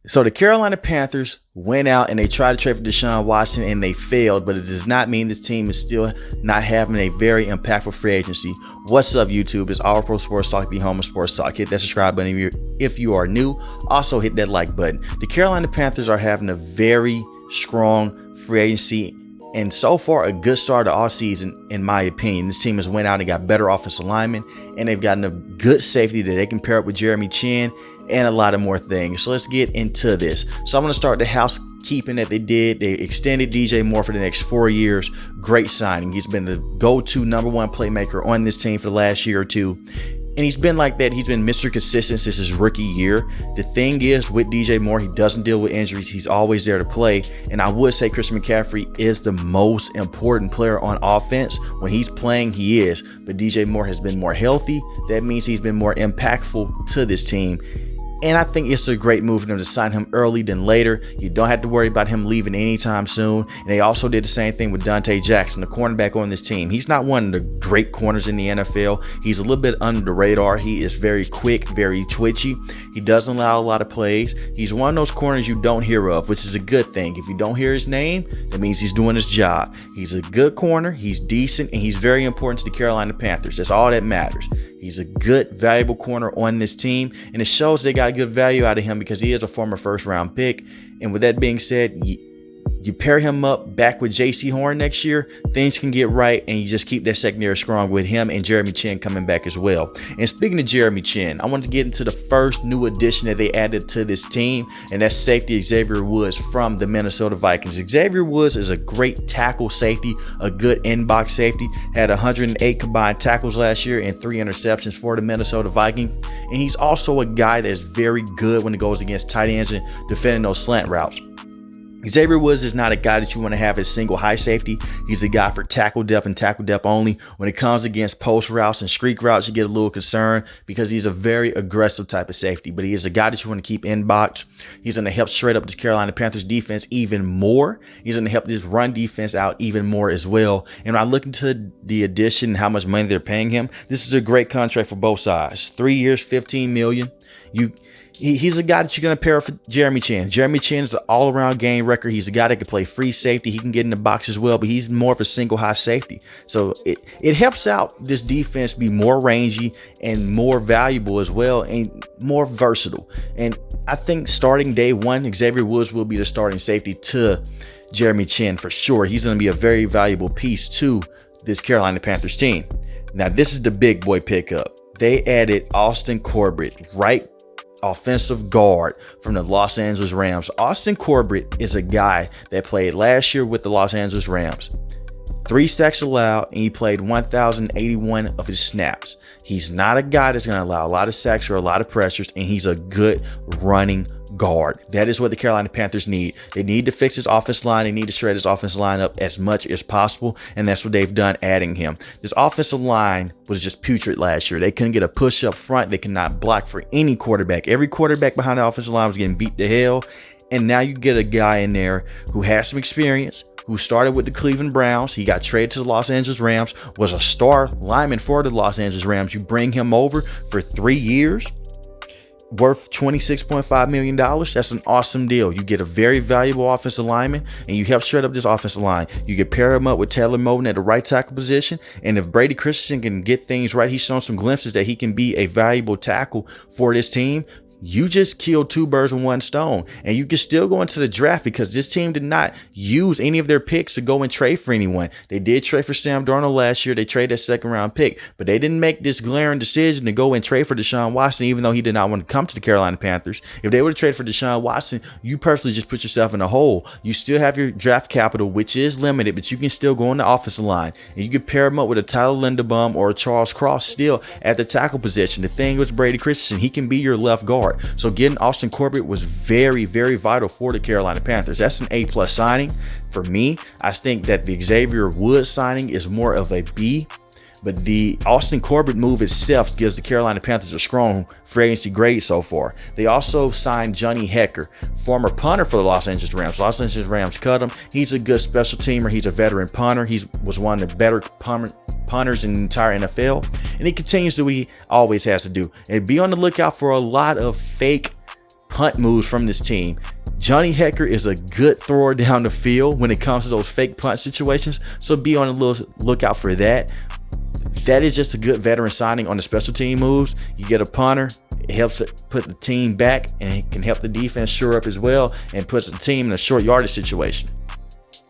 So the Carolina Panthers went out and they tried to trade for Deshaun Watson and they failed, but it does not mean this team is still not having a very impactful free agency. What's up, YouTube? It's All Pro Sports Talk, the home of sports talk. Hit that subscribe button if you are new. Also hit that like button. The Carolina Panthers are having a very strong free agency and so far a good start to all season, in my opinion. This team has went out and got better offensive linemen, and they've gotten a good safety that they can pair up with Jeremy Chinn and a lot of more things. So let's get into this. So I'm going to start the housekeeping that they did. They extended DJ Moore for the next 4 years. Great signing. He's been the go-to #1 playmaker on this team for the last year or two. And he's been like that. He's been Mr. Consistent since his rookie year. The thing is, with DJ Moore, he doesn't deal with injuries. He's always there to play. And I would say Christian McCaffrey is the most important player on offense. When he's playing, he is. But DJ Moore has been more healthy. That means he's been more impactful to this team. And I think it's a great move for them to sign him early than later. You don't have to worry about him leaving anytime soon. And they also did the same thing with Deontay Jackson, the cornerback on this team. He's not one of the great corners in the NFL. He's a little bit under the radar. He is very quick, very twitchy. He doesn't allow a lot of plays. He's one of those corners you don't hear of, which is a good thing. If you don't hear his name, that means he's doing his job. He's a good corner. He's decent, and he's very important to the Carolina Panthers. That's all that matters. He's a good, valuable corner on this team, and it shows they got good value out of him because he is a former first-round pick. And with that being said, you pair him up back with J.C. Horn next year, things can get right, and you just keep that secondary strong with him and Jeremy Chinn coming back as well. And speaking of Jeremy Chinn, I want to get into the first new addition that they added to this team, and that's safety Xavier Woods from the Minnesota Vikings. Xavier Woods is a great tackle safety, a good in-box safety, had 108 combined tackles last year and 3 interceptions for the Minnesota Vikings. And he's also a guy that's very good when it goes against tight ends and defending those slant routes. Xavier Woods is not a guy that you want to have as single high safety. He's a guy for tackle depth and tackle depth only. When it comes against post routes and streak routes, you get a little concerned because he's a very aggressive type of safety. But he is a guy that you want to keep in box. He's going to help straight up the Carolina Panthers defense even more. He's going to help this run defense out even more as well. And when I look into the addition and how much money they're paying him, this is a great contract for both sides. 3 years, $15 million. He's a guy that you're going to pair up for Jeremy Chinn. Jeremy Chinn is an all-around game wrecker. He's a guy that can play free safety. He can get in the box as well, but he's more of a single high safety. So it helps out this defense be more rangy and more valuable as well and more versatile. And I think starting day one, Xavier Woods will be the starting safety to Jeremy Chinn for sure. He's going to be a very valuable piece to this Carolina Panthers team. Now, this is the big boy pickup. They added Austin Corbett, right offensive guard from the Los Angeles Rams. Austin Corbett is a guy that played last year with the Los Angeles Rams. 3 sacks allowed, and he played 1,081 of his snaps. He's not a guy that's going to allow a lot of sacks or a lot of pressures, and he's a good running guard. That is what the Carolina Panthers need. They need to fix his offensive line. They need to shred his offensive line up as much as possible, and that's what they've done, adding him. This offensive line was just putrid last year. They couldn't get a push up front. They could not block for any quarterback. Every quarterback behind the offensive line was getting beat to hell, and now you get a guy in there who has some experience, who started with the Cleveland Browns. He got traded to the Los Angeles Rams, was a star lineman for the Los Angeles Rams. You bring him over for 3 years, worth $26.5 million. That's an awesome deal. You get a very valuable offensive lineman, and you help shred up this offensive line. You can pair him up with Taylor Moton at the right tackle position, and if Brady Christensen can get things right, he's shown some glimpses that he can be a valuable tackle for this team. You just killed 2 birds with 1 stone, and you can still go into the draft because this team did not use any of their picks to go and trade for anyone. They did trade for Sam Darnold last year. They traded that 2nd-round pick, but they didn't make this glaring decision to go and trade for Deshaun Watson, even though he did not want to come to the Carolina Panthers. If they would have traded for Deshaun Watson, you personally just put yourself in a hole. You still have your draft capital, which is limited, but you can still go on the offensive line, and you can pair him up with a Tyler Linderbaum or a Charles Cross still at the tackle position. The thing with Brady Christensen, he can be your left guard. So getting Austin Corbett was very, very vital for the Carolina Panthers. That's an A+ signing. For me, I think that the Xavier Woods signing is more of a B, but the Austin Corbett move itself gives the Carolina Panthers a strong free agency grade so far. They also signed Johnny Hecker, former punter for the Los Angeles Rams. Los Angeles Rams cut him. He's a good special teamer. He's a veteran punter. He was one of the better punters in the entire NFL, and he continues to do what he always has to do. And be on the lookout for a lot of fake punt moves from this team. Johnny Hekker is a good thrower down the field when it comes to those fake punt situations, so be on a little lookout for that. That is just a good veteran signing on the special team moves. You get a punter, it helps put the team back, and it can help the defense shore up as well, and puts the team in a short yardage situation.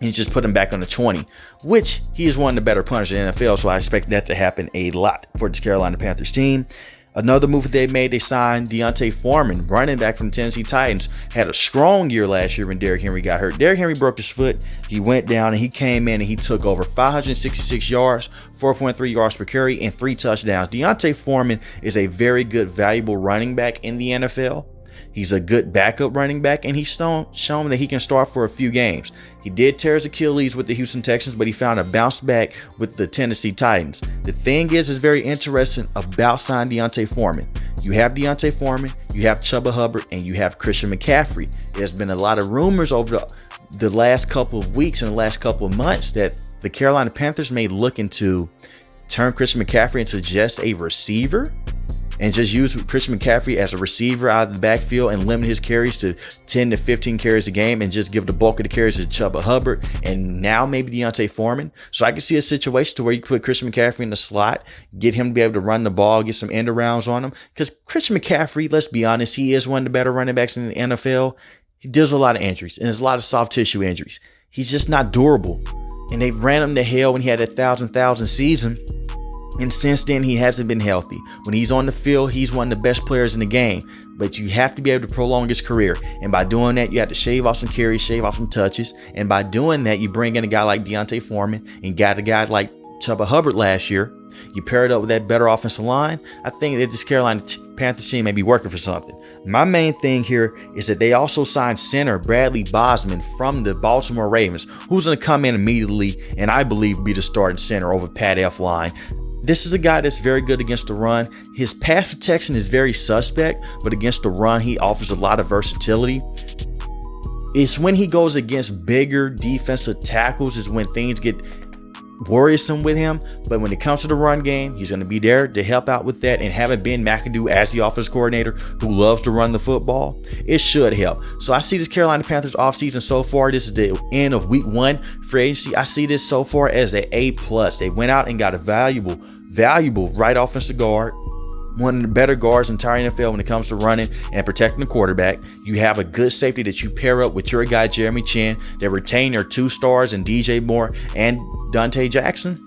He just put him back on the 20, which he is one of the better punters in the NFL, so I expect that to happen a lot for this Carolina Panthers team. Another move they made, they signed Deontay Foreman, running back from the Tennessee Titans. Had a strong year last year when Derrick Henry got hurt. Derrick Henry broke his foot. He went down and he came in and he took over 566 yards, 4.3 yards per carry, and 3 touchdowns. Deontay Foreman is a very good, valuable running back in the NFL. He's a good backup running back, and he's shown that he can start for a few games. He did tear his Achilles with the Houston Texans, but he found a bounce back with the Tennessee Titans. The thing is very interesting about signing Deontay Foreman. You have Deontay Foreman, you have Chuba Hubbard, and you have Christian McCaffrey. There's been a lot of rumors over the last couple of weeks and the last couple of months that the Carolina Panthers may look into turn Christian McCaffrey into just a receiver, and just use Christian McCaffrey as a receiver out of the backfield and limit his carries to 10 to 15 carries a game, and just give the bulk of the carries to Chuba Hubbard and now maybe Deontay Foreman. So I can see a situation to where you put Christian McCaffrey in the slot, get him to be able to run the ball, get some end arounds on him. Because Christian McCaffrey, let's be honest, he is one of the better running backs in the NFL. He deals with a lot of injuries, and there's a lot of soft tissue injuries. He's just not durable. And they ran him to hell when he had that 1,000 season. And since then, he hasn't been healthy. When he's on the field, he's one of the best players in the game. But you have to be able to prolong his career. And by doing that, you have to shave off some carries, shave off some touches. And by doing that, you bring in a guy like Deontay Foreman and got a guy like Chuba Hubbard last year. You pair it up with that better offensive line. I think that this Carolina Panthers team may be working for something. My main thing here is that they also signed center Bradley Bosman from the Baltimore Ravens, who's going to come in immediately and I believe be the starting center over Pat Elflein. This is a guy that's very good against the run. His pass protection is very suspect, but against the run, he offers a lot of versatility. It's when he goes against bigger defensive tackles is when things get worrisome with him. But when it comes to the run game, he's going to be there to help out with that. And having Ben McAdoo as the offensive coordinator who loves to run the football, it should help. So I see this Carolina Panthers offseason so far. This is the end of week 1 free agency. I see this so far as an A+. They went out and got a valuable right offensive guard, one of the better guards in the entire NFL when it comes to running and protecting the quarterback. You have a good safety that you pair up with your guy Jeremy Chin. They retain their 2 stars in DJ Moore and Dante Jackson.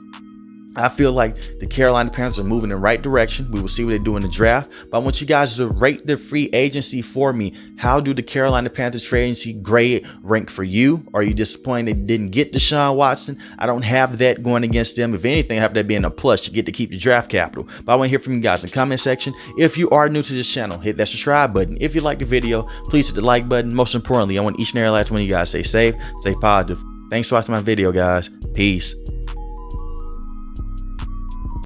I feel like the Carolina Panthers are moving in the right direction. We will see what they do in the draft. But I want you guys to rate the free agency for me. How do the Carolina Panthers free agency grade rank for you? Are you disappointed they didn't get Deshaun Watson? I don't have that going against them. If anything, I have that being a plus. You get to keep your draft capital. But I want to hear from you guys in the comment section. If you are new to this channel, hit that subscribe button. If you like the video, please hit the like button. Most importantly, I want each and every last one of you guys to stay safe, stay positive. Thanks for watching my video, guys. Peace.